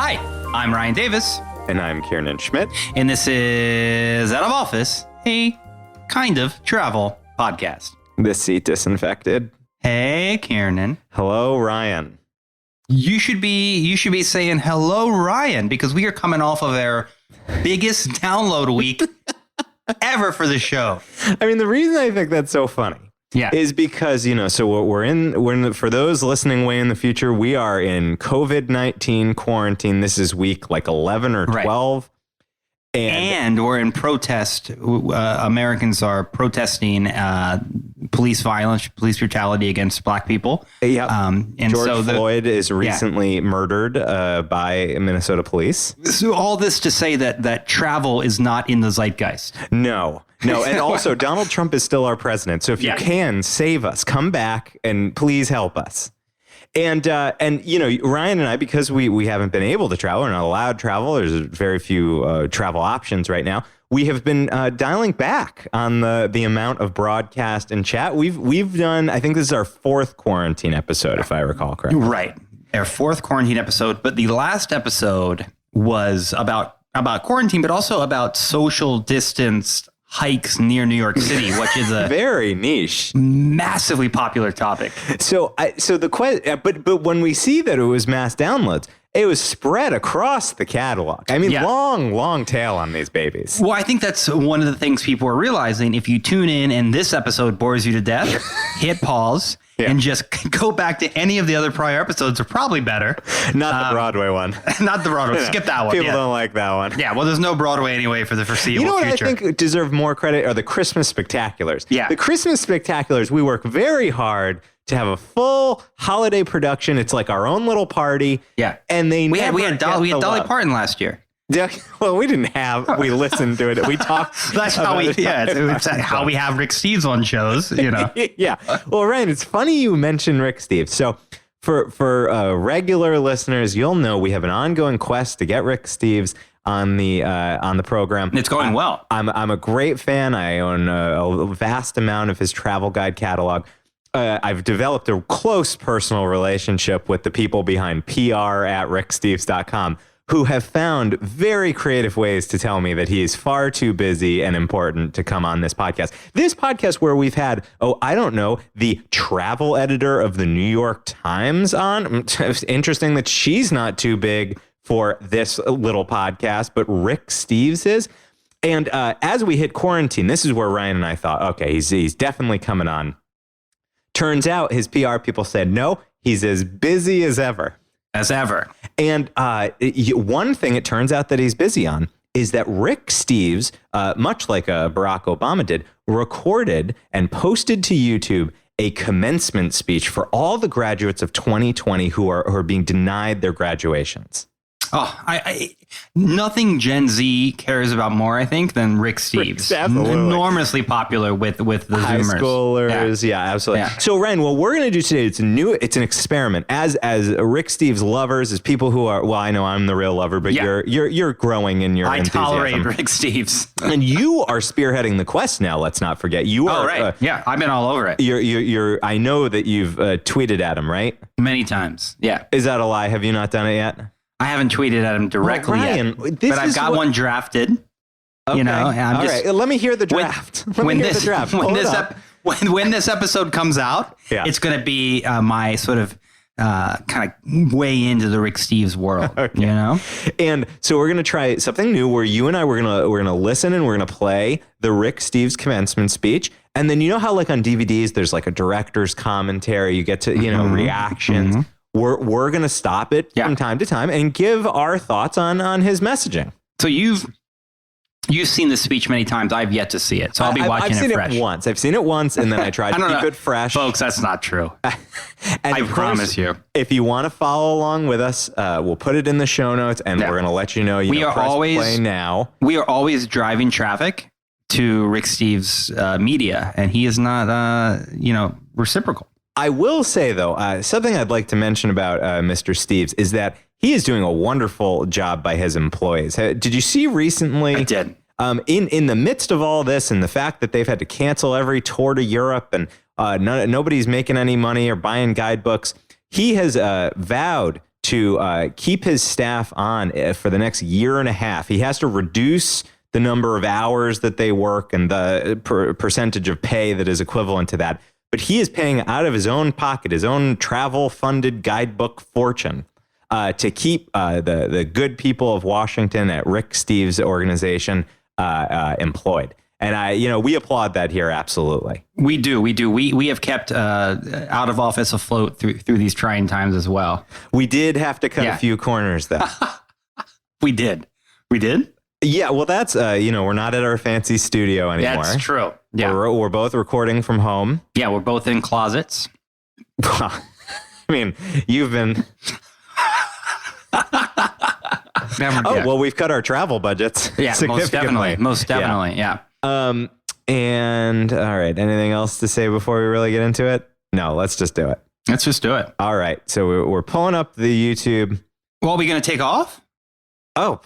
Hi, I'm Ryan Davis. And I'm Kiernan Schmidt. And this is Out of Office, a kind of travel podcast. The seat disinfected. Hey, Kiernan. Hello, Ryan. You should be saying hello, Ryan, because we are coming off of our biggest download week ever for the show. I mean, the reason I think that's so funny is because, so we're in, for those listening way in the future, we are in COVID-19 quarantine. This is week like 11 or 12. Right. And we're in protest. Americans are protesting police violence, police brutality against black people. Yep. And George Floyd is recently murdered by Minnesota police. So all this to say that travel is not in the zeitgeist. No. And also Donald Trump is still our president. So if you can save us, come back and please help us. And Ryan and I, because we haven't been able to travel, we're not allowed to travel. There's very few travel options right now. We have been dialing back on the amount of broadcast and chat. We've done, I think this is our fourth quarantine episode, if I recall correctly. Right. Our fourth quarantine episode. But the last episode was about quarantine, but also about social distance hikes near New York City, which is a very niche, massively popular topic. So the question, but when we see that it was mass downloads, it was spread across the catalog. I mean, long tail on these babies. Well, I think that's one of the things people are realizing. If you tune in and this episode bores you to death, hit pause. And just go back to any of the other prior episodes are probably better. Not the Broadway one. Not the Broadway. Skip that one. People don't like that one. Yeah, well, there's no Broadway anyway for the foreseeable future. You know what I think deserve more credit are the Christmas spectaculars. Yeah. The Christmas spectaculars, we work very hard to have a full holiday production. It's like our own little party. Yeah. And we had Dolly Parton last year. Yeah, well, we we listened to it. We talked. That's how it's how we have Rick Steves on shows, Yeah. Well, Ryan, it's funny you mentioned Rick Steves. So for regular listeners, you'll know we have an ongoing quest to get Rick Steves on the program. It's going well. I'm a great fan. I own a vast amount of his travel guide catalog. I've developed a close personal relationship with the people behind PR@ricksteves.com. who have found very creative ways to tell me that he is far too busy and important to come on this podcast. This podcast where we've had, the travel editor of the New York Times on. It's interesting that she's not too big for this little podcast, but Rick Steves is. And as we hit quarantine, this is where Ryan and I thought, okay, he's definitely coming on. Turns out his PR people said, no, he's as busy as ever. As ever. And one thing it turns out that he's busy on is that Rick Steves, much like Barack Obama did, recorded and posted to YouTube a commencement speech for all the graduates of 2020 who are being denied their graduations. Oh, nothing Gen Z cares about more, I think, than Rick Steves. Enormously popular with the high Zoomers. Schoolers. Yeah, absolutely. Yeah. So, Ryan, what we're going to do today, it's an experiment. As Rick Steves lovers, as people who are, well, I know I'm the real lover, but you're growing in your enthusiasm. I tolerate Rick Steves. And you are spearheading the quest now, let's not forget. You are. Oh, right. I've been all over it. I know that you've tweeted at him, right? Many times. Yeah. Is that a lie? Have you not done it yet? I haven't tweeted at him directly Ryan, yet, but I've got one drafted. Okay. All right. Let me hear the draft. When this episode comes out, it's going to be my sort of kind of way into the Rick Steves world. Okay. And so we're going to try something new where you and I we're going to listen and we're going to play the Rick Steves commencement speech. And then how like on DVDs there's like a director's commentary, you get to reactions. Mm-hmm. We're going to stop it from time to time and give our thoughts on his messaging. So you've seen the speech many times. I've yet to see it. So I'll be watching it fresh. I've seen it once and then I tried to keep it fresh. Folks, that's not true. I promise you. If you want to follow along with us, we'll put it in the show notes and we're going to let you know. Press play now. We are always driving traffic to Rick Steves' media, and he is not, reciprocal. I will say, though, something I'd like to mention about Mr. Steves is that he is doing a wonderful job by his employees. Did you see recently? I did. In the midst of all this and the fact that they've had to cancel every tour to Europe and nobody's making any money or buying guidebooks, he has vowed to keep his staff on for the next year and a half. He has to reduce the number of hours that they work and the percentage of pay that is equivalent to that. But he is paying out of his own pocket, his own travel-funded guidebook fortune, to keep the good people of Washington at Rick Steves' organization employed. And we applaud that here. Absolutely. We do. We have kept out of office afloat through these trying times as well. We did have to cut a few corners though. We did. Yeah. Well, that's, we're not at our fancy studio anymore. That's true. Yeah. We're both recording from home. Yeah. We're both in closets. I mean, you've been. Well, we've cut our travel budgets. Yeah, significantly. Most definitely. Yeah. And all right. Anything else to say before we really get into it? No, let's just do it. Let's just do it. All right. So we're pulling up the YouTube. Well, are we going to take off? Oh,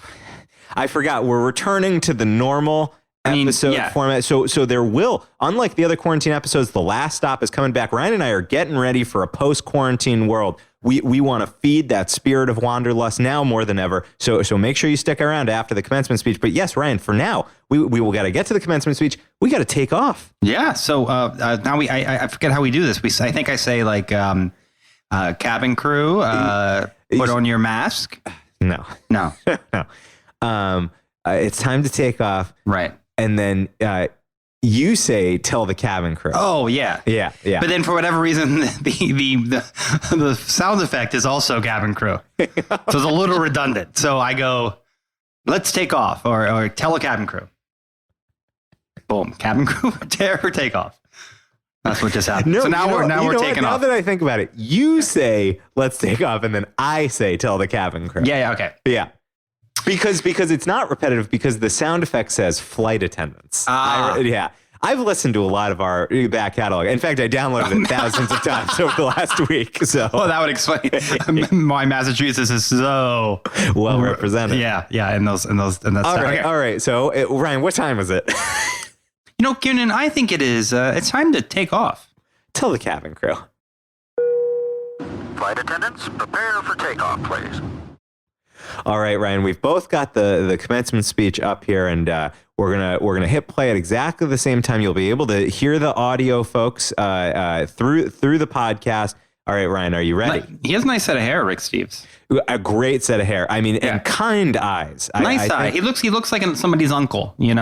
I forgot. We're returning to the normal episode format. So there will, unlike the other quarantine episodes, the last stop is coming back. Ryan and I are getting ready for a post-quarantine world. We want to feed that spirit of wanderlust now more than ever. So make sure you stick around after the commencement speech. But yes, Ryan, for now, we will got to get to the commencement speech. We got to take off. Yeah. So now I forget how we do this. I think I say like cabin crew, put on your mask. No. No. It's time to take off. Right. And then you say, tell the cabin crew. Oh, yeah. Yeah. But then for whatever reason, the sound effect is also cabin crew. So it's a little redundant. So I go, let's take off or tell a cabin crew. Boom. Cabin crew, take off. That's what just happened. No, so now we're taking off. Now that I think about it, you say, let's take off. And then I say, tell the cabin crew. Yeah. Okay. Yeah. Because it's not repetitive, because the sound effect says flight attendants. I've listened to a lot of our back catalog. In fact, I downloaded it thousands of times over the last week. So that would explain why Massachusetts is so well represented. Yeah, and those. All right. So Ryan, what time is it? Kiernan, I think it is. It's time to take off. Tell the cabin crew. Flight attendants, prepare for takeoff, please. All right, Ryan, we've both got the commencement speech up here, and we're gonna hit play at exactly the same time. You'll be able to hear the audio, folks, through the podcast. All right, Ryan, are you ready? He has a nice set of hair, Rick Steves. A great set of hair. I mean, and kind eyes. Nice eye. He looks like somebody's uncle. He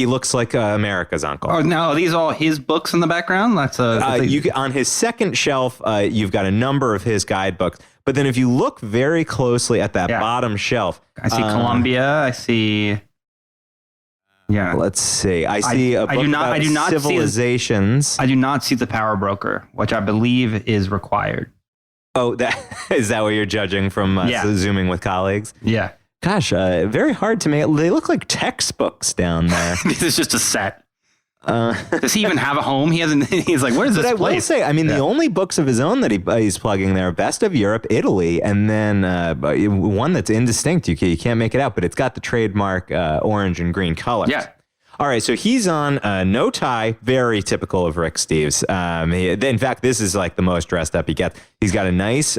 looks like America's uncle. Oh no, are these all his books in the background? That's on his second shelf. You've got a number of his guidebooks. But then if you look very closely at that bottom shelf, I see Columbia. I see. Yeah. Let's see. I see a book about civilizations. I do not see The Power Broker, which I believe is required. Oh, is that what you're judging from Zooming with colleagues? Yeah. Gosh, very hard to make. They look like textbooks down there. This is just a set. Does he even have a home? He hasn't. He's like, where's this place? I will say, I mean, the only books of his own that he's plugging there are Best of Europe, Italy, and then one that's indistinct. You can't make it out, but it's got the trademark orange and green colors. Yeah. All right, so he's on no tie, very typical of Rick Steves. In fact, this is like the most dressed up he gets. He's got a nice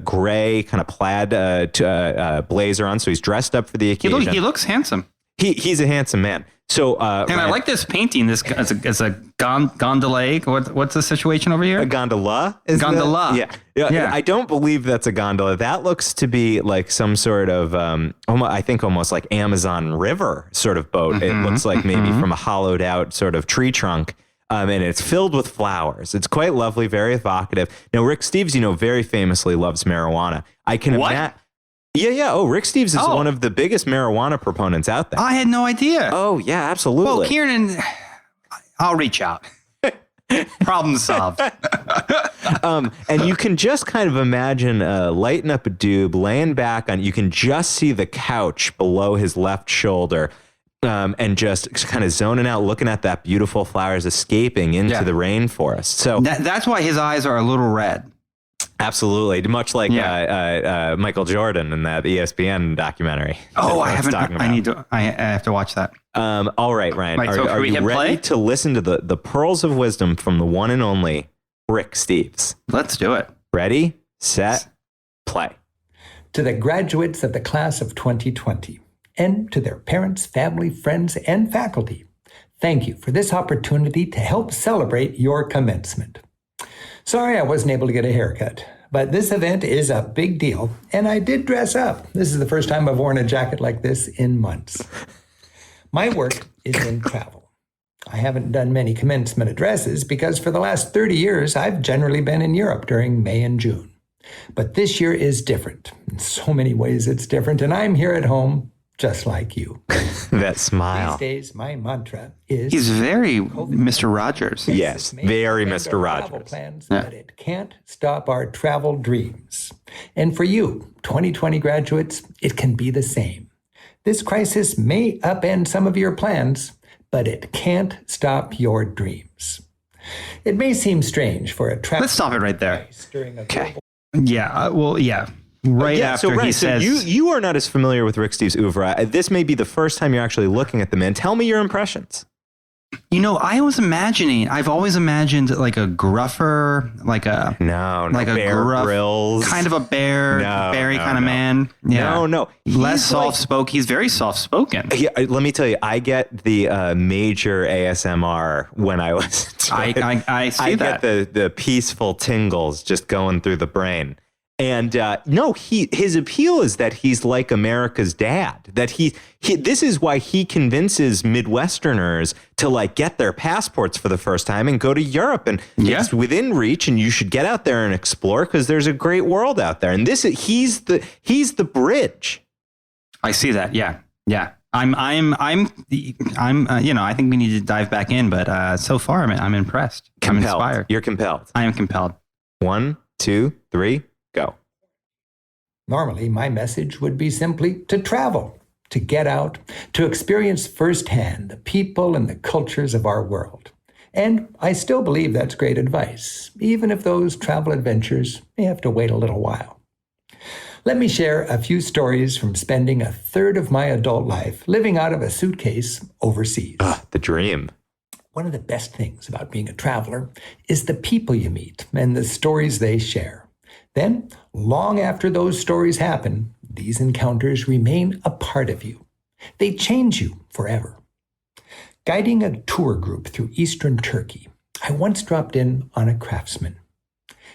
gray kind of plaid blazer on, so he's dressed up for the occasion. He looks handsome. He's a handsome man. So, and I like this painting. This as a gondola. What's the situation over here? A gondola? Gondola. Yeah. I don't believe that's a gondola. That looks to be like some sort of, I think almost like Amazon River sort of boat. It looks like maybe from a hollowed out sort of tree trunk. And it's filled with flowers. It's quite lovely, very evocative. Now, Rick Steves, very famously loves marijuana. I can imagine. Yeah. Oh, Rick Steves is one of the biggest marijuana proponents out there. I had no idea. Oh, yeah, absolutely. Well, Kiernan, I'll reach out. Problem solved. And you can just kind of imagine lighting up a doob, laying back on, you can just see the couch below his left shoulder, and just kind of zoning out, looking at that beautiful flowers escaping into the rainforest. So that's why his eyes are a little red. Absolutely, much like Michael Jordan in that ESPN documentary. Oh, I haven't. I have to watch that. All right, Ryan. So are you ready play? to listen to the pearls of wisdom from the one and only Rick Steves? Let's do it. Ready, set, Play. To the graduates of the class of 2020, and to their parents, family, friends, and faculty, thank you for this opportunity to help celebrate your commencement. Sorry I wasn't able to get a haircut, but this event is a big deal, and I did dress up. This is the first time I've worn a jacket like this in months. My work is in travel. I haven't done many commencement addresses because for the last 30 years, I've generally been in Europe during May and June. But this year is different. In so many ways, it's different, and I'm here at home just like you. That smile. These days, my mantra is... He's very Mr. Rogers. Yes, very Mr. Travel Rogers. plans, but it can't stop our travel dreams. And for you, 2020 graduates, it can be the same. This crisis may upend some of your plans, but it can't stop your dreams. It may seem strange for a travel... Let's stop it right there. During a Okay. Yeah, well, yeah. Right after Ryan, he says... you are not as familiar with Rick Steves' oeuvre. This may be the first time you're actually looking at the man. Tell me your impressions. You know, I've always imagined like a gruffer, like a Bear Grylls. kind of a Barry kind of man. Yeah. No. Less soft-spoken. He's very soft-spoken. Yeah, let me tell you, I get the major ASMR when I listen to it. I see I that. get the peaceful tingles just going through the brain. And his appeal is that he's like America's dad. That he this is why he convinces Midwesterners to like get their passports for the first time and go to Europe. And it's within reach, and you should get out there and explore because there's a great world out there. And he's the bridge. I see that. Yeah. I think we need to dive back in, but so far I'm impressed. I'm inspired. You're compelled. I am compelled. 1, 2, 3, go. Normally, my message would be simply to travel, to get out, to experience firsthand the people and the cultures of our world. And I still believe that's great advice, even if those travel adventures may have to wait a little while. Let me share a few stories from spending a third of my adult life living out of a suitcase overseas. The dream. One of the best things about being a traveler is the people you meet and the stories they share. Then, long after those stories happen, these encounters remain a part of you. They change you forever. Guiding a tour group through eastern Turkey, I once dropped in on a craftsman.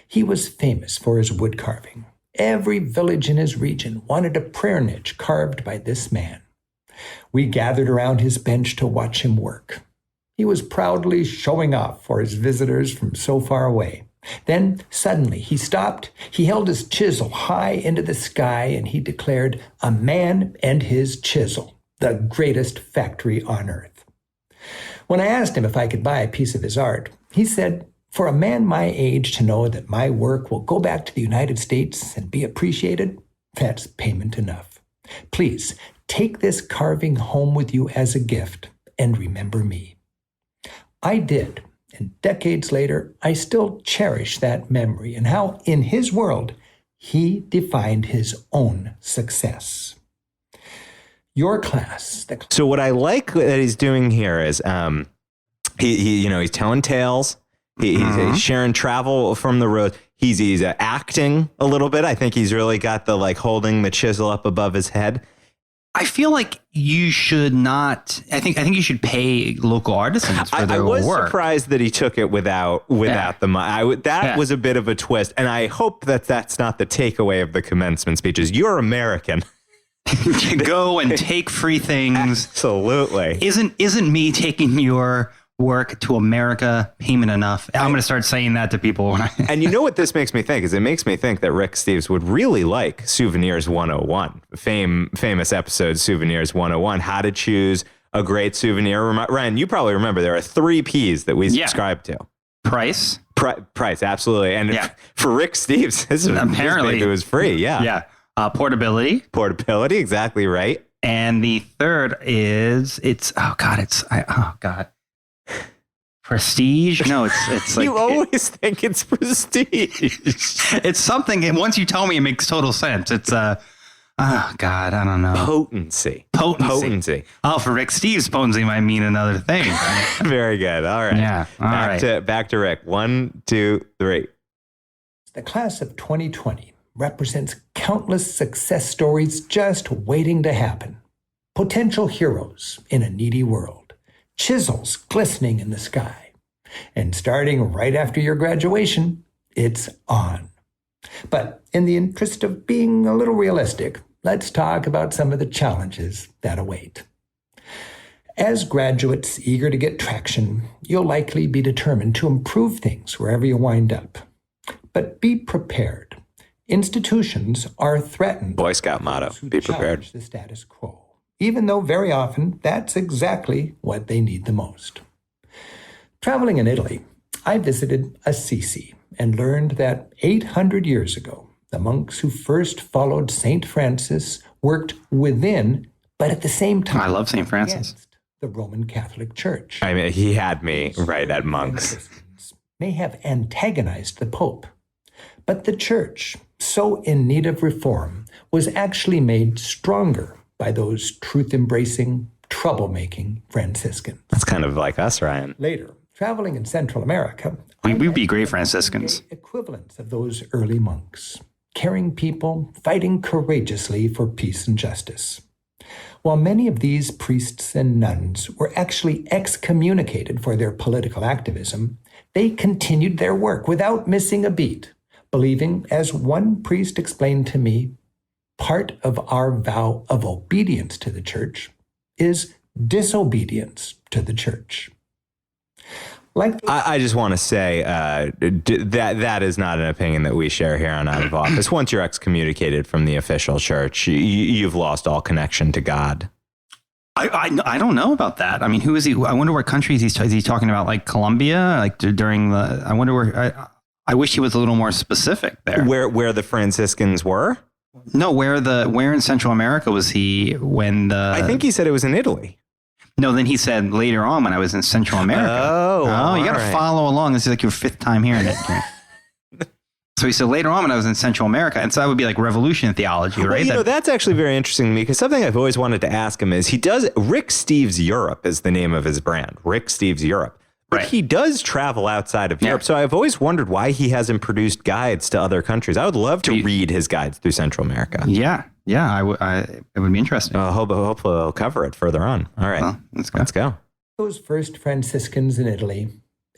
He was famous for his wood carving. Every village in his region wanted a prayer niche carved by this man. We gathered around his bench to watch him work. He was proudly showing off for his visitors from so far away. Then suddenly he stopped, he held his chisel high into the sky, and he declared, "A man and his chisel, the greatest factory on earth." When I asked him if I could buy a piece of his art, he said, "For a man my age to know that my work will go back to the United States and be appreciated, that's payment enough. Please take this carving home with you as a gift and remember me." I did. And decades later, I still cherish that memory and how, in his world, he defined his own success. Your class. So what I like that he's doing here is he's telling tales. He's sharing travel from the road. He's acting a little bit. I think he's really got the like holding the chisel up above his head. I feel like you should not. I think you should pay local artisans for their work. I was surprised that he took it without the money. That was a bit of a twist, and I hope that that's not the takeaway of the commencement speeches. You're American. Go and take free things. Absolutely. Isn't me taking your work to America payment enough? I'm going to start saying that to people. And you know what this makes me think is it makes me think that Rick Steves would really like Souvenirs 101, famous episode Souvenirs 101, how to choose a great souvenir. Ryan, you probably remember there are 3 P's that we subscribe to. Price. Price, absolutely. And for Rick Steves, it was free. Yeah. Portability. Portability, exactly right. And the third is prestige? No, it's like... You always think it's prestige. It's something, and once you tell me, it makes total sense. It's, I don't know. Potency. Oh, for Rick Steves, potency might mean another thing. Very good. All right. Yeah. Back to Rick. 1, 2, 3. The class of 2020 represents countless success stories just waiting to happen. Potential heroes in a needy world. Chisels glistening in the sky. And starting right after your graduation, it's on. But in the interest of being a little realistic, let's talk about some of the challenges that await. As graduates eager to get traction, you'll likely be determined to improve things wherever you wind up. But be prepared. Institutions are threatened. Boy Scout motto, be prepared. The status quo, even though very often that's exactly what they need the most. Traveling in Italy, I visited Assisi and learned that 800 years ago, the monks who first followed St. Francis worked within, but at the same time, I love St. Francis. against the Roman Catholic Church. I mean, he had me right at monks. Franciscans may have antagonized the Pope, but the Church, so in need of reform, was actually made stronger by those truth-embracing, troublemaking Franciscans. That's kind of like us, Ryan. Later, traveling in Central America, We'd be great Franciscans. equivalents of those early monks, caring people, fighting courageously for peace and justice. While many of these priests and nuns were actually excommunicated for their political activism, they continued their work without missing a beat, believing, as one priest explained to me, part of our vow of obedience to the church is disobedience to the church. Like I just want to say that is not an opinion that we share here on Out of Office. Once you're excommunicated from the official church, you've lost all connection to God. I don't know about that. I mean, who is he? I wonder what countries is he talking about, like Colombia, like during the, I wonder where, I wish he was a little more specific there. Where the Franciscans were? No, where in Central America was he when the, I think he said it was in Italy. No, then he said later on when I was in Central America. Oh, you got to follow along. This is like your fifth time hearing it. So he said later on when I was in Central America. And so that would be like revolution theology, right? Well, that's actually very interesting to me because something I've always wanted to ask him is Rick Steves Europe is the name of his brand. Rick Steves Europe. But Right. he does travel outside of Europe. So I've always wondered why he hasn't produced guides to other countries. I would love to read his guides through Central America. Yeah, it would be interesting. Hopefully I'll cover it further on. All right, Well, let's let's go. those first Franciscans in Italy,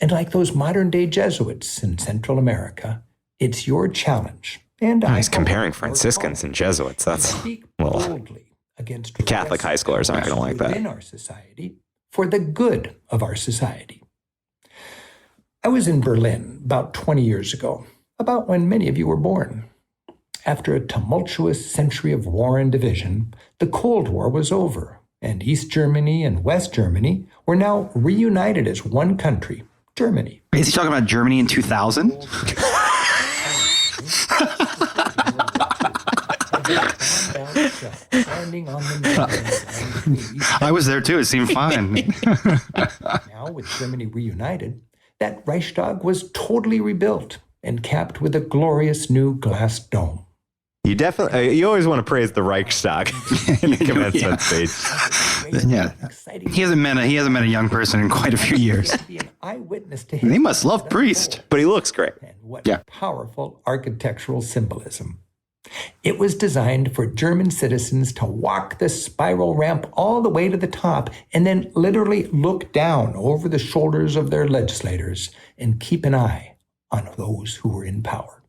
and like those modern-day Jesuits in Central America, it's your challenge. And He's comparing Franciscans and Jesuits. That's speak well, boldly against Catholic high schoolers aren't going to like that. within our society for the good of our society. I was in Berlin about 20 years ago, about when many of you were born. After a tumultuous century of war and division, the Cold War was over, and East Germany and West Germany were now reunited as one country, Germany. Is he talking about Germany in 2000? I was there too. It seemed fine. Now, with Germany reunited, that Reichstag was totally rebuilt and capped with a glorious new glass dome. You always want to praise the Reichstag in the commencement speech. Yeah. He hasn't met a young person in quite a few years. Be an eyewitness to They must love Priest. But he looks great. and what Yeah. powerful architectural symbolism. It was designed for German citizens to walk the spiral ramp all the way to the top and then literally look down over the shoulders of their legislators and keep an eye on those who were in power.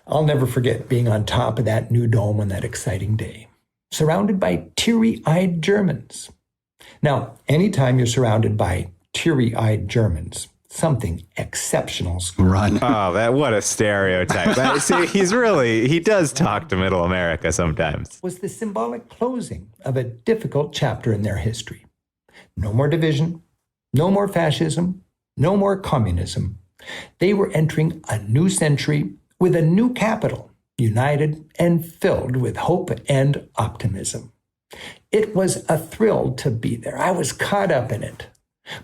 I'll never forget being on top of that new dome on that exciting day, surrounded by teary-eyed Germans. Now, anytime you're surrounded by teary-eyed Germans, something exceptional's Run. Oh, what a stereotype. But see, he does talk to Middle America sometimes. was the symbolic closing of a difficult chapter in their history. No more division, no more fascism, no more communism. They were entering a new century with a new capital, united and filled with hope and optimism. It was a thrill to be there. I was caught up in it.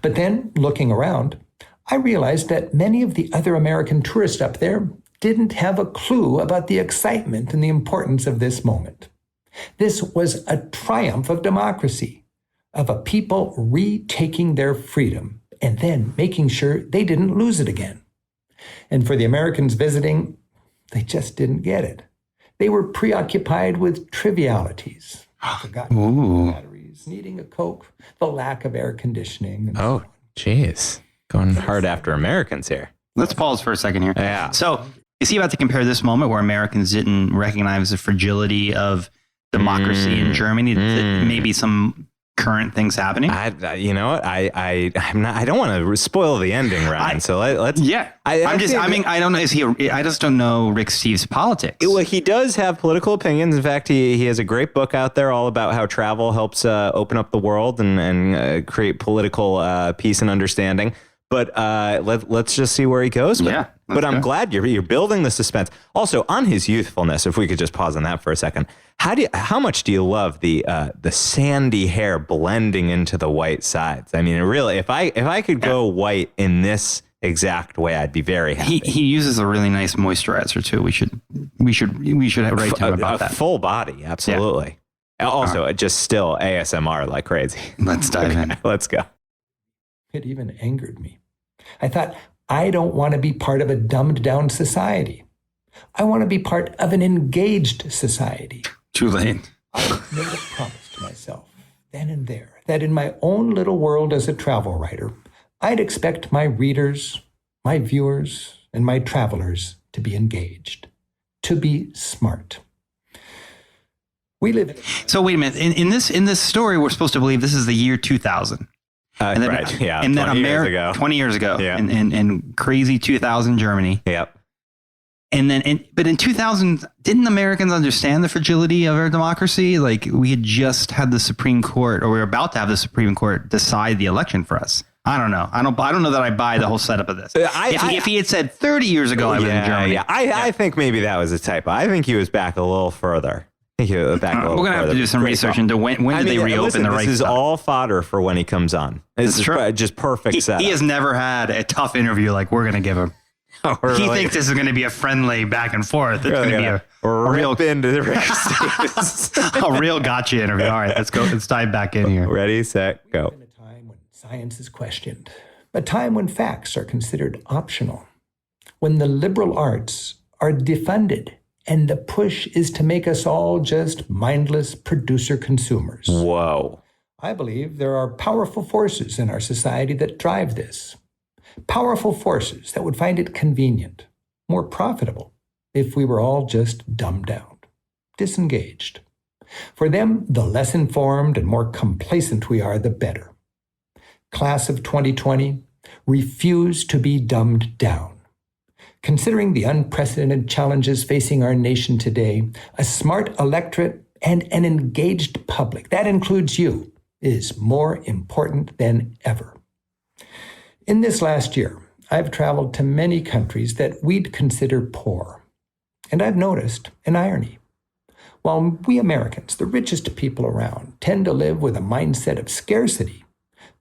But then, looking around, I realized that many of the other American tourists up there didn't have a clue about the excitement and the importance of this moment. This was a triumph of democracy, of a people retaking their freedom and then making sure they didn't lose it again. And for the Americans visiting, They just didn't get it. They were preoccupied with trivialities. Forgotten batteries, needing a Coke, the lack of air conditioning. And Oh, jeez. Going hard after Americans here. Let's pause for a second here. Yeah. So is he about to compare this moment where Americans didn't recognize the fragility of democracy in Germany to maybe some current things happening? You know what? I'm not. I don't want to spoil the ending, Ryan. So let's. Yeah. I don't know. I just don't know Rick Steves' politics. Well, he does have political opinions. In fact, he has a great book out there all about how travel helps open up the world and create political peace and understanding. But let's just see where he goes with it. But I'm glad you're building the suspense. Also, on his youthfulness, if we could just pause on that for a second, how much do you love the sandy hair blending into the white sides? I mean, really, if I could go white in this exact way, I'd be very happy. He uses a really nice moisturizer too. We should write to him about that. Full body, absolutely. Yeah. Also, just still ASMR like crazy. Let's dive in. Let's go. It even angered me. I thought, I don't want to be part of a dumbed down society. I want to be part of an engaged society. Too late. I made a promise to myself, then and there, that in my own little world as a travel writer, I'd expect my readers, my viewers, and my travelers to be engaged, to be smart. We live. So wait a minute. In this story, we're supposed to believe this is the year 2000. And then, right. Yeah. And then 20 years ago. Yeah. In crazy 2000 Germany. Yep. And then, but in 2000, didn't Americans understand the fragility of our democracy? Like we had just had the Supreme Court, or we were about to have the Supreme Court decide the election for us. I don't know. I don't know that I buy the whole setup of this. If he had said 30 years ago, I was in Germany. Yeah. I think maybe that was a typo. I think he was back a little further. We're going to have to do some research into when did they reopen the Reichstag. This is all fodder for when he comes on. This is just perfect setup. He has never had a tough interview like we're going to give him. He thinks this is going to be a friendly back and forth. It's going to be a real into the a real gotcha interview. All right, let's go. Let's dive back in here. Ready, set, go. In a time when science is questioned, a time when facts are considered optional, when the liberal arts are defunded, and the push is to make us all just mindless producer consumers. Whoa. I believe there are powerful forces in our society that drive this. Powerful forces that would find it convenient, more profitable, if we were all just dumbed down, disengaged. For them, the less informed and more complacent we are, the better. Class of 2020, refuse to be dumbed down. Considering the unprecedented challenges facing our nation today, a smart electorate and an engaged public, that includes you, is more important than ever. In this last year, I've traveled to many countries that we'd consider poor, and I've noticed an irony. While we Americans, the richest people around, tend to live with a mindset of scarcity,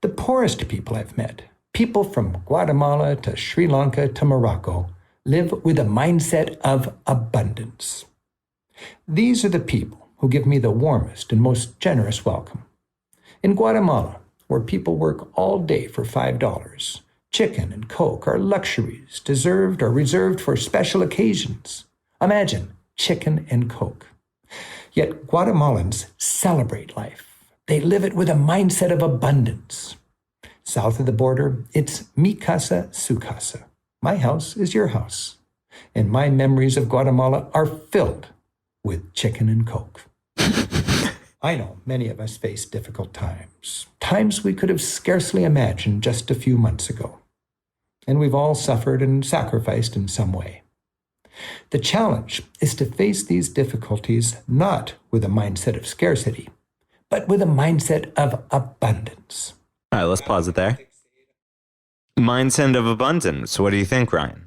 the poorest people I've met, people from Guatemala to Sri Lanka to Morocco, live with a mindset of abundance. These are the people who give me the warmest and most generous welcome. In Guatemala, where people work all day for $5, chicken and Coke are luxuries deserved or reserved for special occasions. Imagine chicken and Coke. Yet Guatemalans celebrate life. They live it with a mindset of abundance. South of the border, it's mi casa, su casa. My house is your house, and my memories of Guatemala are filled with chicken and Coke. I know many of us face difficult times, times we could have scarcely imagined just a few months ago. And we've all suffered and sacrificed in some way. The challenge is to face these difficulties not with a mindset of scarcity, but with a mindset of abundance. All right, let's pause it there. Mindset of abundance. What do you think, Ryan?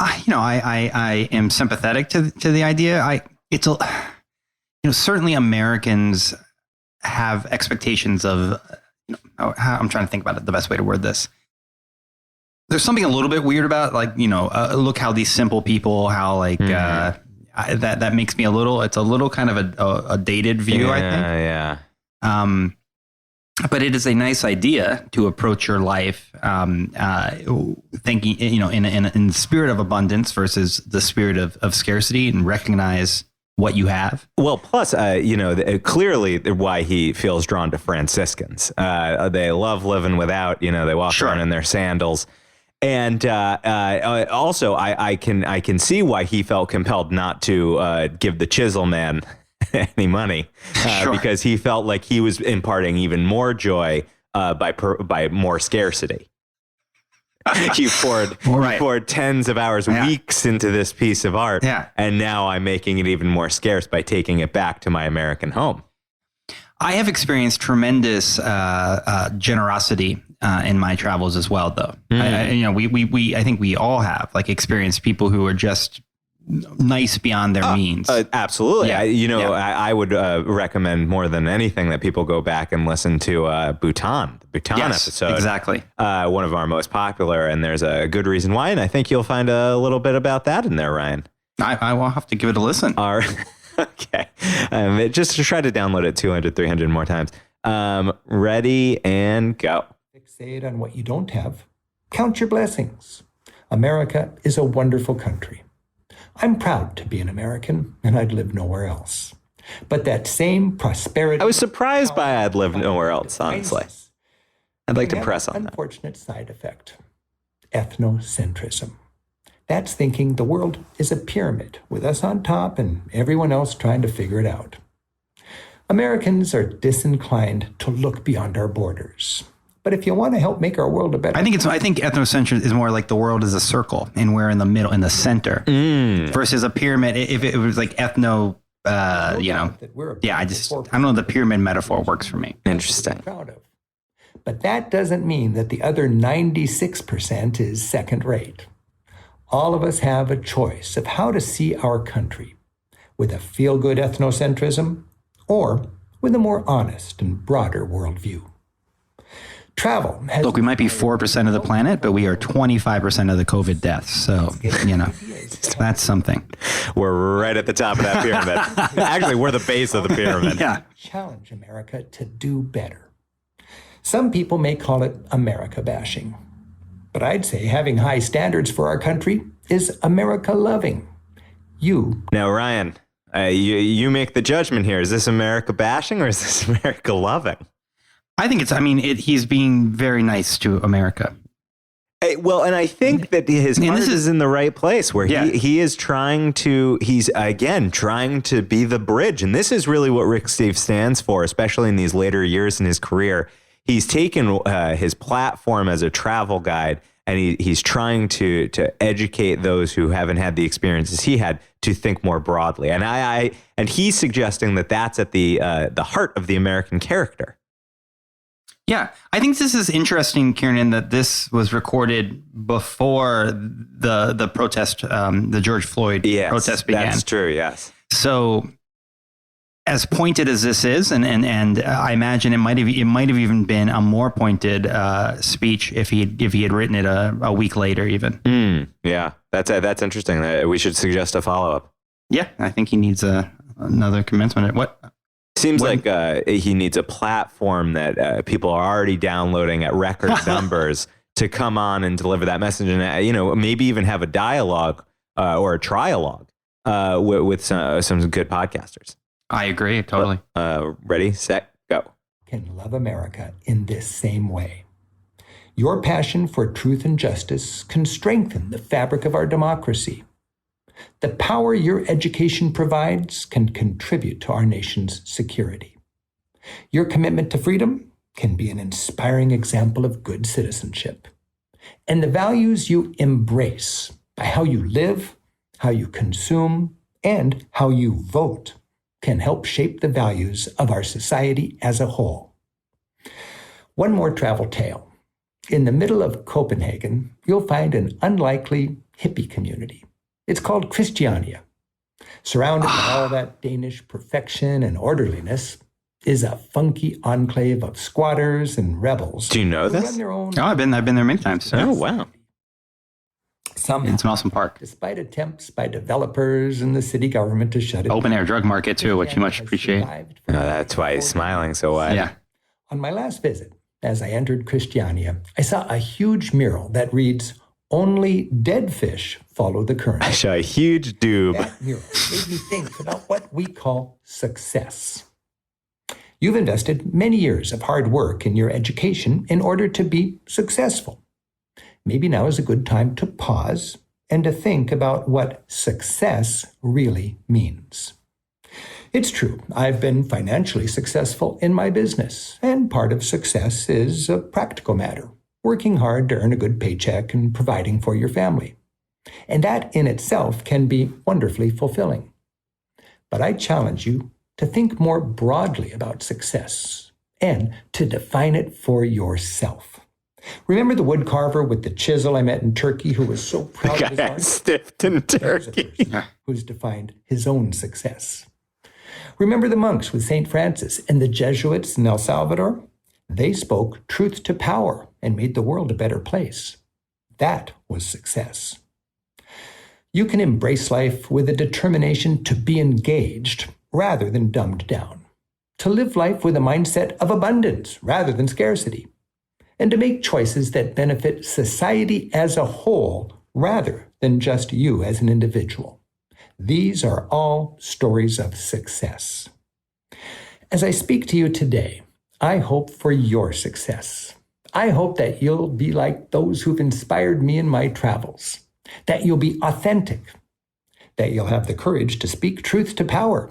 I am sympathetic to the idea. Certainly Americans have expectations of, I'm trying to think about it, the best way to word this. There's something a little bit weird about, look how these simple people, how that makes me it's a little kind of a dated view, I think. Yeah. But it is a nice idea to approach your life thinking, in the spirit of abundance versus the spirit of scarcity, and recognize what you have. Well, plus, clearly why he feels drawn to Franciscans. They love living without, they walk around in their sandals. And also, I can see why he felt compelled not to give the chisel man any money, because he felt like he was imparting even more joy by more scarcity. You poured tens of hours, weeks into this piece of art, and now I'm making it even more scarce by taking it back to my American home. I have experienced tremendous generosity in my travels as well, though. I think we all have experienced people who are just nice beyond their means. Absolutely. Yeah. I would recommend more than anything that people go back and listen to Bhutan, the Bhutan episode. Exactly. One of our most popular, and there's a good reason why. And I think you'll find a little bit about that in there, Ryan. I will have to give it a listen. Okay. Just to try to download it 200, 300 more times. Ready and go. Fixate on what you don't have. Count your blessings. America is a wonderful country. I'm proud to be an American, and I'd live nowhere else. But that same prosperity... I was surprised by I'd live nowhere else, honestly. I'd like to press on that. Unfortunate side effect. Ethnocentrism. That's thinking the world is a pyramid with us on top and everyone else trying to figure it out. Americans are disinclined to look beyond our borders. But if you want to help make our world a better... I think ethnocentrism is more like the world is a circle and we're in the middle, in the center, versus a pyramid. If it was like ethno, I don't know, the pyramid metaphor works for me. Interesting. Proud of. But that doesn't mean that the other 96% is second rate. All of us have a choice of how to see our country, with a feel-good ethnocentrism or with a more honest and broader worldview. Travel has... Look, we might be 4% of the planet, but we are 25% of the COVID deaths. So, that's something. We're right at the top of that pyramid. Actually, we're the base of the pyramid. Yeah. Challenge America to do better. Some people may call it America bashing. But I'd say having high standards for our country is America loving. Now, Ryan, you make the judgment here. Is this America bashing or is this America loving? I think he's being very nice to America. And I think that his heart is in the right place where he is trying to be the bridge. And this is really what Rick Steve stands for, especially in these later years in his career. He's taken his platform as a travel guide and he's trying to educate those who haven't had the experiences he had to think more broadly. And he's suggesting that that's at the heart of the American character. Yeah, I think this is interesting, Kiernan, that this was recorded before the protest, the George Floyd protest began. That's true, yes. So as pointed as this is, and I imagine it might have even been a more pointed speech if he had written it a week later even. Yeah, that's interesting. We should suggest a follow-up. Yeah, I think he needs another commencement. What? Seems like he needs a platform that people are already downloading at record numbers to come on and deliver that message, and maybe even have a dialogue or a trialogue with some good podcasters. I agree totally. Ready, set, go. Can love America in this same way. Your passion for truth and justice can strengthen the fabric of our democracy. The power your education provides can contribute to our nation's security. Your commitment to freedom can be an inspiring example of good citizenship. And the values you embrace by how you live, how you consume, and how you vote can help shape the values of our society as a whole. One more travel tale. In the middle of Copenhagen, you'll find an unlikely hippie community. It's called Christiania. Surrounded by all that Danish perfection and orderliness is a funky enclave of squatters and rebels. Do you know this? I've been there many times. So. Oh, wow. It's an awesome park. Despite attempts by developers and the city government to shut it down. Open air drug market too, which you much appreciate. That's why he's smiling so wide. Yeah. On my last visit, as I entered Christiania, I saw a huge mural that reads, "Only dead fish follow the current." I saw a huge doob. That mural made me think about what we call success. You've invested many years of hard work in your education in order to be successful. Maybe now is a good time to pause and to think about what success really means. It's true, I've been financially successful in my business, and part of success is a practical matter, working hard to earn a good paycheck and providing for your family. And that in itself can be wonderfully fulfilling. But I challenge you to think more broadly about success and to define it for yourself. Remember the woodcarver with the chisel I met in Turkey who was so proud of his art? Stiffed in Turkey. Who's defined his own success. Remember the monks with St. Francis and the Jesuits in El Salvador? They spoke truth to power and made the world a better place. That was success. You can embrace life with a determination to be engaged rather than dumbed down, to live life with a mindset of abundance rather than scarcity, and to make choices that benefit society as a whole rather than just you as an individual. These are all stories of success. As I speak to you today, I hope for your success. I hope that you'll be like those who've inspired me in my travels, that you'll be authentic, that you'll have the courage to speak truth to power,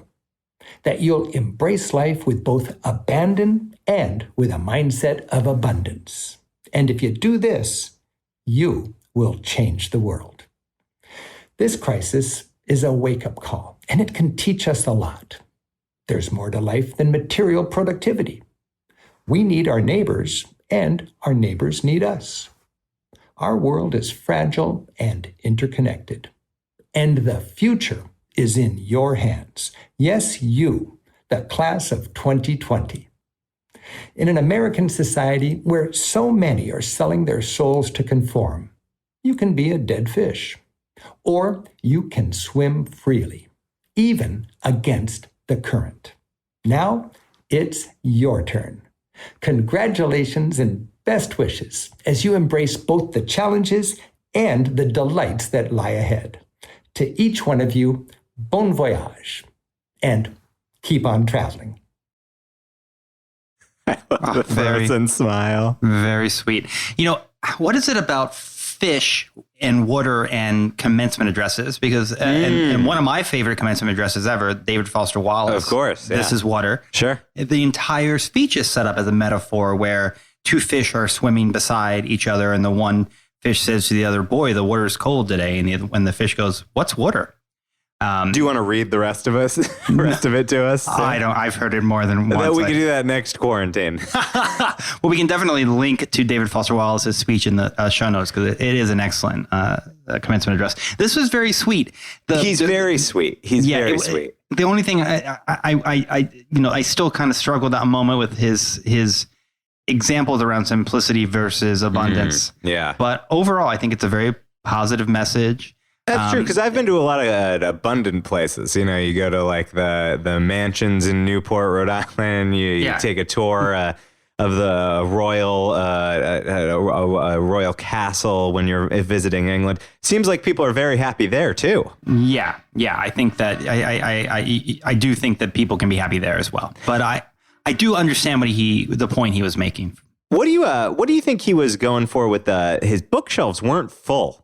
that you'll embrace life with both abandon and with a mindset of abundance. And if you do this, you will change the world. This crisis is a wake-up call, and it can teach us a lot. There's more to life than material productivity. We need our neighbors, and our neighbors need us. Our world is fragile and interconnected, and the future is in your hands. Yes, you, the class of 2020. In an American society where so many are selling their souls to conform, you can be a dead fish. Or you can swim freely, even against the current. Now, it's your turn. Congratulations and best wishes as you embrace both the challenges and the delights that lie ahead. To each one of you, bon voyage, and keep on traveling. I love the frozen smile. Very sweet. You know, what is it about fish and water and commencement addresses? Because and one of my favorite commencement addresses ever, David Foster Wallace. Of course. Yeah. This is water. Sure. The entire speech is set up as a metaphor where two fish are swimming beside each other, and the one fish says to the other, "Boy, the water's cold today." And when the fish goes, "What's water?" Do you want to read the rest of it to us? I've heard it more than once. We can do that next quarantine. Well, we can definitely link to David Foster Wallace's speech in the show notes because it is an excellent commencement address. This was very sweet. He's very sweet. He's very sweet. The only thing I still kind of struggle that moment with his examples around simplicity versus abundance. Yeah. But overall, I think it's a very positive message. That's true, because I've been to a lot of abundant places. You know, you go to like the mansions in Newport, Rhode Island. You take a tour of the royal castle when you're visiting England. Seems like people are very happy there too. Yeah. I think that I do think that people can be happy there as well. But I do understand the point he was making. What do you think he was going for with his bookshelves weren't full?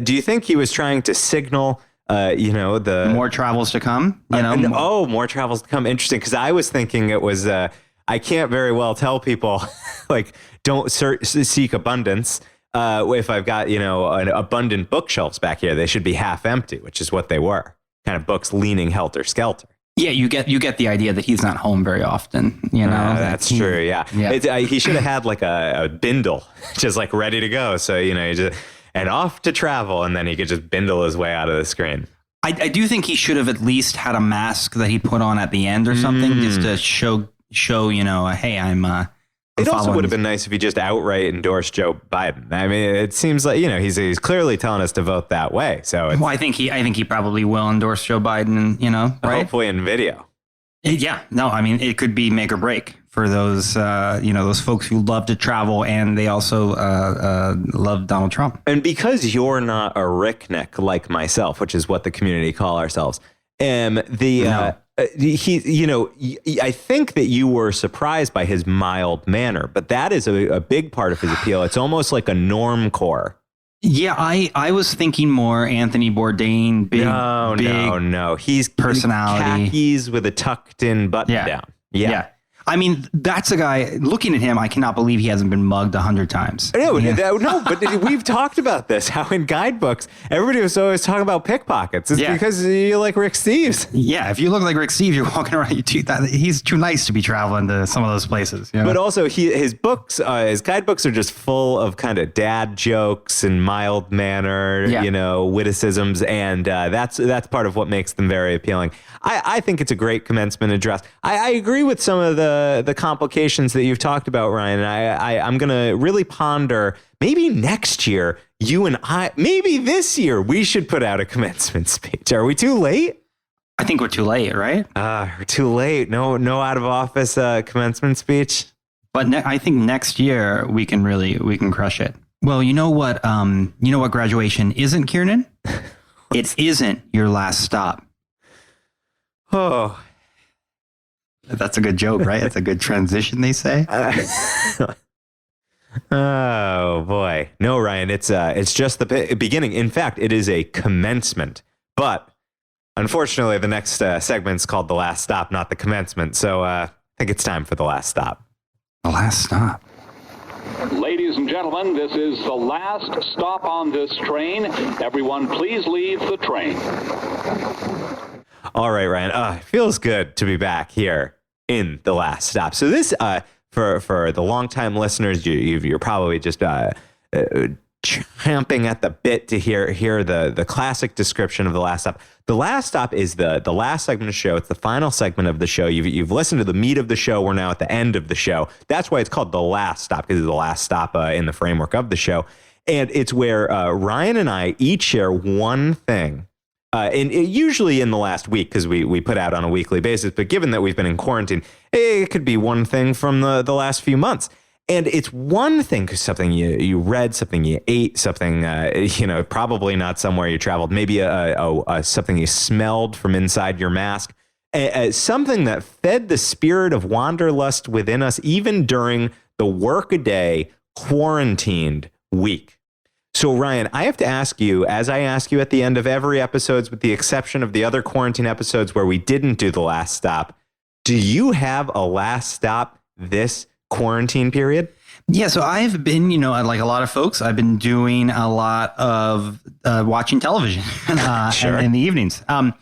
Do you think he was trying to signal, the more travels to come? More travels to come. Interesting, because I was thinking it was. I can't very well tell people like don't seek abundance. If I've got an abundant bookshelves back here, they should be half empty, which is what they were. Kind of books leaning helter skelter. Yeah, you get the idea that he's not home very often. That's true. Yeah. He should have had like a bindle, just like ready to go. So and off to travel, and then he could just bindle his way out of the screen. I do think he should have at least had a mask that he put on at the end or something, just to show hey, I'm. It also would have been nice if he just outright endorsed Joe Biden. I mean, it seems like he's clearly telling us to vote that way. So I think he probably will endorse Joe Biden. Right? Hopefully in video. Yeah, no, I mean, it could be make or break for those, those folks who love to travel and they also love Donald Trump. And because you're not a Ricknick like myself, which is what the community call ourselves, I think that you were surprised by his mild manner, but that is a big part of his appeal. It's almost like a normcore. Yeah, I was thinking more Anthony Bourdain, big No. He's personality, khakis with a tucked in button down. Yeah. I mean, that's a guy, looking at him, I cannot believe he hasn't been mugged 100 times. No, but we've talked about this, how in guidebooks, everybody was always talking about pickpockets. It's because you like Rick Steves. Yeah, if you look like Rick Steves, you're walking around, he's too nice to be traveling to some of those places. You know? But also, his books, his guidebooks are just full of kind of dad jokes and mild manner, witticisms, and that's part of what makes them very appealing. I think it's a great commencement address. I agree with some of the complications that you've talked about, Ryan. And I'm going to really ponder, maybe next year, you and I, maybe this year, we should put out a commencement speech. Are we too late? I think we're too late, right? We're too late. No out of office commencement speech. But I think next year we can crush it. Well, you know what graduation isn't, Kiernan? It isn't your last stop. Oh, that's a good joke, right? It's a good transition, they say. Oh boy, no, Ryan. It's just the beginning. In fact, it is a commencement. But unfortunately, the next segment's called The Last Stop, not the commencement. So I think it's time for The Last Stop. The Last Stop. Ladies and gentlemen, this is the last stop on this train. Everyone, please leave the train. All right, Ryan. It feels good to be back here in The Last Stop. So this, for the longtime listeners, you're probably just champing at the bit to hear the classic description of The Last Stop. The Last Stop is the last segment of the show. It's the final segment of the show. You've listened to the meat of the show. We're now at the end of the show. That's why it's called The Last Stop, because it's the last stop in the framework of the show. And it's where Ryan and I each share one thing. And usually in the last week, because we put out on a weekly basis, but given that we've been in quarantine, it could be one thing from the last few months. And it's one thing, because something you read, something you ate, something, probably not somewhere you traveled, maybe something you smelled from inside your mask, something that fed the spirit of wanderlust within us, even during the workaday quarantined week. So, Ryan, I have to ask you, as I ask you at the end of every episode, with the exception of the other quarantine episodes where we didn't do The Last Stop, do you have a last stop this quarantine period? Yeah, so I've been, like a lot of folks, I've been doing a lot of watching television Sure. in the evenings. And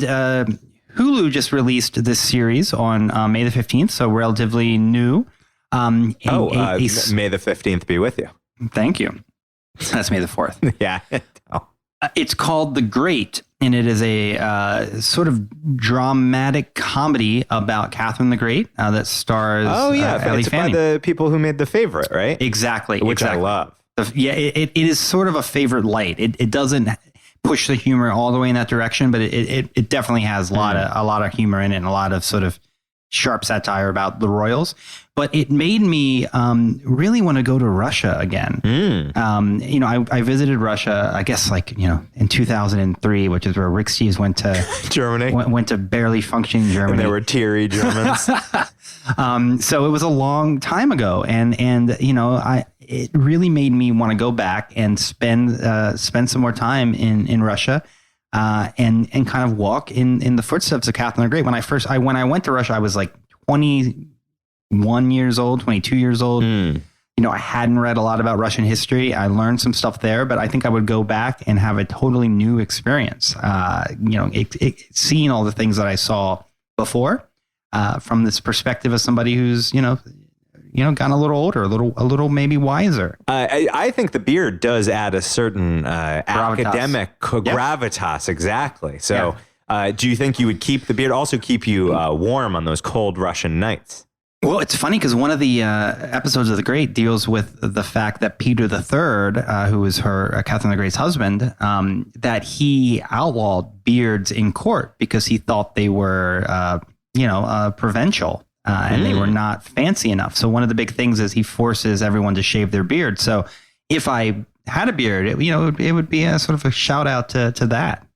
Hulu just released this series on May the 15th, so relatively new. May the 15th be with you. Thank you. That's May the 4th. Yeah. It's called The Great, and it is a sort of dramatic comedy about Catherine the Great that stars Ellie it's Fanning. by the people who made The Favorite, right? Exactly. Which I love. It is sort of a favorite light. It doesn't push the humor all the way in that direction, but it definitely has a lot of humor in it and a lot of sort of sharp satire about the royals. But it made me really want to go to Russia again. I visited Russia, I guess, in 2003, which is where Rick Steves went to Germany. Went to barely functioning Germany. And there were teary Germans. So it was a long time ago, and it really made me want to go back and spend some more time in Russia. And kind of walk in the footsteps of Catherine the Great. When I went to Russia, I was like 21 years old, 22 years old. I hadn't read a lot about Russian history. I learned some stuff there, but I think I would go back and have a totally new experience. Seeing all the things that I saw before from this perspective of somebody who's gotten a little older, a little maybe wiser. I think the beard does add a certain academic gravitas. Exactly. So do you think you would keep the beard, also keep you warm on those cold Russian nights? Well, it's funny because one of the episodes of The Great deals with the fact that Peter III, who was Catherine the Great's husband, that he outlawed beards in court because he thought they were provincial. And they were not fancy enough. So one of the big things is he forces everyone to shave their beard. So if I had a beard, it would be a sort of a shout out to that.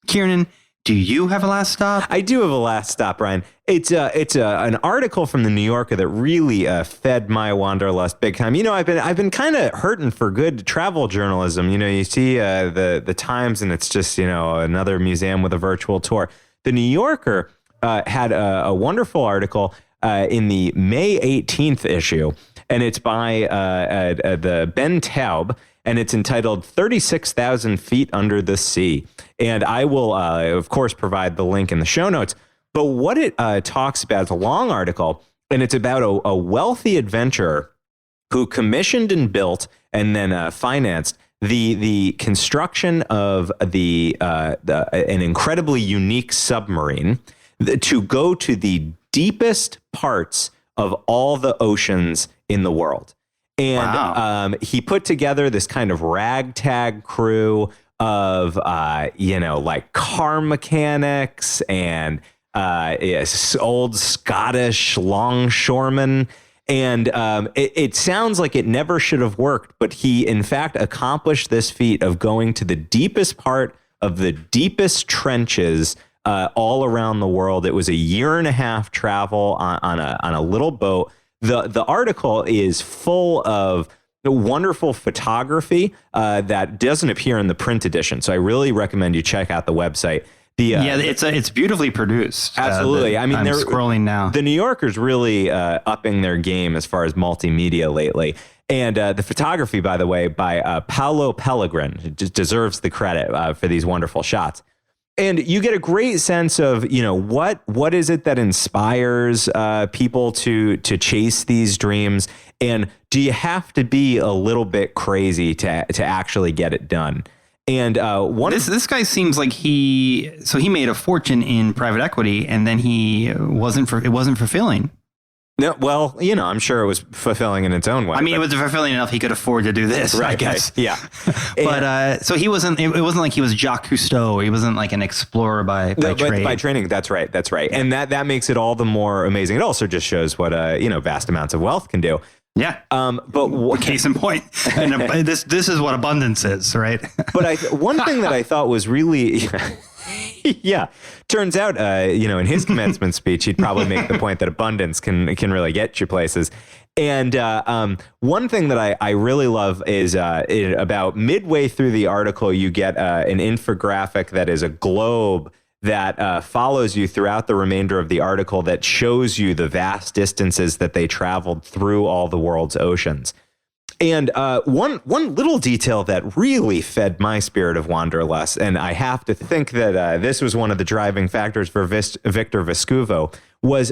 Kiernan, do you have a last stop? I do have a last stop, Ryan. It's an article from the New Yorker that really fed my wanderlust big time. I've been kind of hurting for good travel journalism. You see the Times, and it's just another museum with a virtual tour. The New Yorker had a wonderful article in the May 18th issue, and it's by the Ben Taub, and it's entitled 36,000 Feet Under the Sea. And I will, of course, provide the link in the show notes. But what it talks about is a long article, and it's about a wealthy adventurer who commissioned and built and then financed the construction of an incredibly unique submarine to go to the deepest parts of all the oceans in the world. And wow. He put together this kind of ragtag crew of, like car mechanics and old Scottish longshoremen. And it sounds like it never should have worked, but he, in fact, accomplished this feat of going to the deepest part of the deepest trenches all around the world. It was a 1.5 year travel on a little boat. The article is full of wonderful photography that doesn't appear in the print edition. So I really recommend you check out the website. It's beautifully produced. Absolutely. I'm scrolling now. The New Yorker's really upping their game as far as multimedia lately. And the photography, by the way, by Paolo Pellegrin, just deserves the credit for these wonderful shots. And you get a great sense of, what is it that inspires people to chase these dreams? And do you have to be a little bit crazy to actually get it done? And this guy seems like he made a fortune in private equity, and then it wasn't fulfilling. No, well, I'm sure it was fulfilling in its own way. I mean, it was fulfilling enough he could afford to do this, right, I guess. Right, yeah. But so he wasn't. It wasn't like he was Jacques Cousteau. He wasn't like an explorer by trade. By training, that's right. And that makes it all the more amazing. It also just shows what vast amounts of wealth can do. Yeah. But case in point, and this is what abundance is, right? But one thing that I thought was really. Yeah. Turns out, in his commencement speech, he'd probably make the point that abundance can really get you places. And one thing that I really love is about midway through the article, you get an infographic that is a globe that follows you throughout the remainder of the article that shows you the vast distances that they traveled through all the world's oceans. And one little detail that really fed my spirit of wanderlust, and I have to think that this was one of the driving factors for Victor Vescovo, was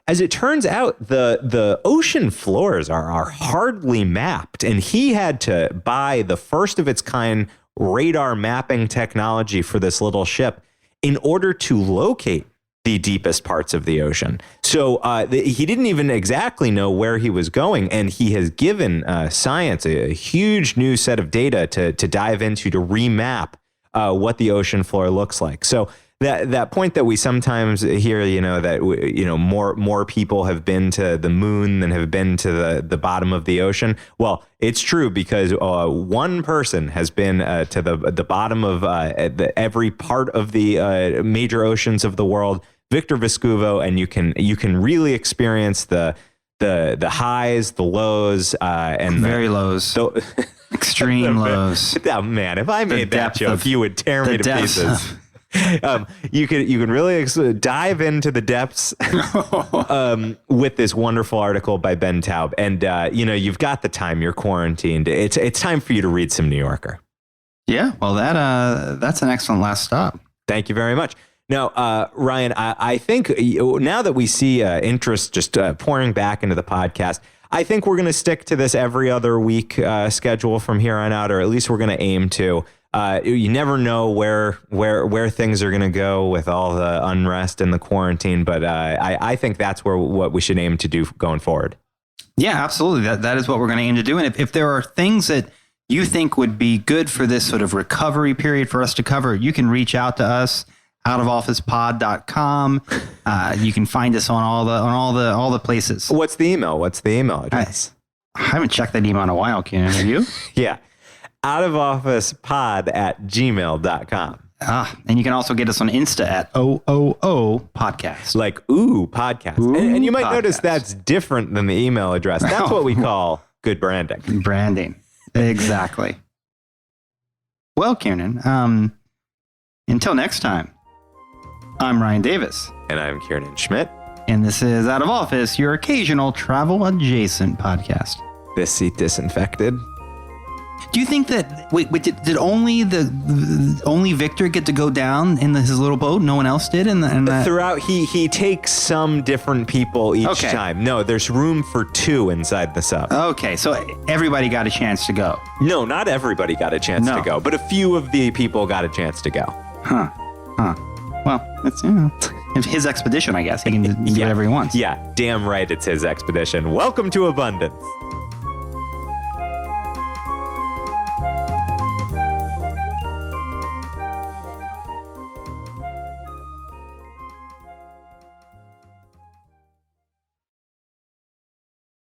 as it turns out, the ocean floors are hardly mapped, and he had to buy the first of its kind radar mapping technology for this little ship in order to locate the deepest parts of the ocean. So he didn't even exactly know where he was going, and he has given science a huge new set of data to dive into to remap what the ocean floor looks like. So that point that we sometimes hear, that more people have been to the moon than have been to the bottom of the ocean. Well, it's true because one person has been to the bottom of every part of the major oceans of the world, Victor Vescovo, and you can really experience the highs, the lows, and very lows, extreme lows. Oh man, if I made that joke, you would tear me to pieces. You can really dive into the depths with this wonderful article by Ben Taub, and you've got the time. You're quarantined. It's time for you to read some New Yorker. Yeah, well, that's an excellent last stop. Thank you very much. Now, Ryan, I think now that we see interest just pouring back into the podcast, I think we're going to stick to this every other week schedule from here on out, or at least we're going to aim to. You never know where things are going to go with all the unrest and the quarantine, but I think that's what we should aim to do going forward. Yeah, absolutely. That is what we're going to aim to do. And if there are things that you think would be good for this sort of recovery period for us to cover, you can reach out to us. outofofficepod.com. You can find us on all the places. What's the email address? I haven't checked that email in a while, Kiernan. Have you? Yeah. outofofficepod@gmail.com. And you can also get us on Insta at OOO Podcast. Like, ooh, podcast. Ooh, and you might podcast. notice that's different than the email address. That's what we call good branding. Branding. Exactly. Well, Kiernan, until next time, I'm Ryan Davis. And I'm Kiernan Schmidt. And this is Out of Office, your occasional travel adjacent podcast. This seat disinfected. Do you think that did only only Victor get to go down in his little boat? No one else did. Throughout, he takes some different people each time. No, there's room for 2 inside the sub. Okay, so everybody got a chance to go. No, not everybody got a chance to go, but a few of the people got a chance to go. Huh. Well, it's it's his expedition, I guess. He can do whatever he wants. Yeah, damn right, it's his expedition. Welcome to abundance.